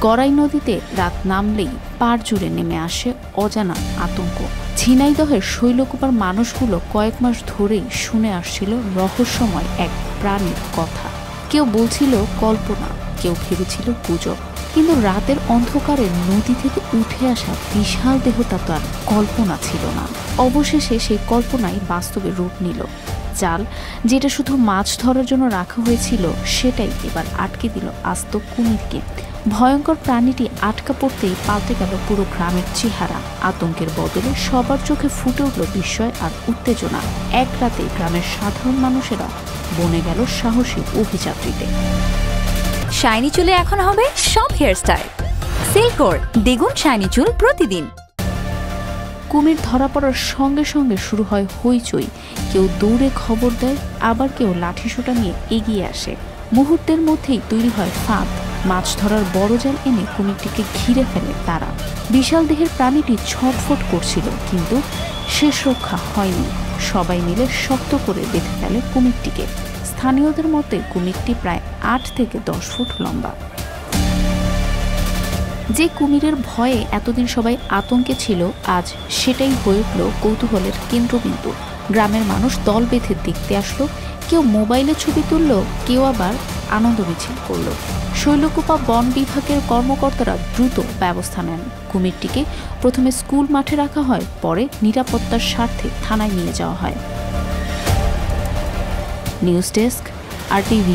গড়াই নদীতে রাত নামলেই পাড় জুড়ে নেমে আসে অজানা আতঙ্ক। ঝিনাইদহের শৈলকুপার মানুষগুলো কয়েক মাস ধরেই শুনে আসছিল রহস্যময় এক প্রাণীর কথা। কেউ বলছিল কল্পনা, কেউ ভেবেছিল গুজব, কিন্তু রাতের অন্ধকারে নদী থেকে উঠে আসা বিশাল দেহটা তো আর কল্পনা ছিল না। অবশেষে সেই কল্পনাই বাস্তবে রূপ নিল। জাল যেটা শুধু মাছ ধরার জন্য রাখা হয়েছিল সেটাই এবার আটকে দিল আস্ত কুমিরকে। ভয়ঙ্কর প্রাণীটি আটকা পড়তেই পাল্টে গেল পুরো গ্রামের চেহারা। আতঙ্কের বদলে সবার চোখে ফুটে উঠল বিস্ময় আর উত্তেজনা। এক রাতে গ্রামের সাধারণ মানুষেরা বনে গেল সাহসী অভিযাত্রীতে। শাইনি চুলে এখন হবে সব হেয়ারস্টাইল। সিল্কোর দ্বিগুণ শাইনি চুল প্রতিদিন। কুমির ধরা পড়ার সঙ্গে সঙ্গে শুরু হয় হইচই। কেউ দৌড়ে খবর দেয়, আবার কেউ লাঠিসোঁটা নিয়ে এগিয়ে আসে। মুহূর্তের মধ্যেই তৈরি হয় ফাঁদ। মাছ ধরার বড় জাল এনে কুমিরটিকে ঘিরে ফেলে তারা। বিশাল দেহের প্রাণীটি ছটফট করছিল, কিন্তু শেষ রক্ষা হয়নি। সবাই মিলে শক্ত করে বেঁধে ফেলে কুমিরটিকে। স্থানীয়দের মতে কুমিরটি প্রায় ৮ থেকে ১০ ফুট লম্বা। যে কুমিরের ভয়ে এতদিন সবাই আতঙ্কে ছিল, আজ সেটাই হয়ে উঠল কৌতূহলের কেন্দ্রবিন্দু। গ্রামের মানুষ দল বেঁধে দেখতে আসলো। কেউ মোবাইলে ছবি তুলল, কেউ আবার আনন্দ মিছিল করল। শৈলকুপা বন বিভাগের কর্মকর্তারা দ্রুত ব্যবস্থা নেন। কুমিরটিকে প্রথমে স্কুল মাঠে রাখা হয়, পরে নিরাপত্তার স্বার্থে থানায় নিয়ে যাওয়া হয়। News desk, RTV।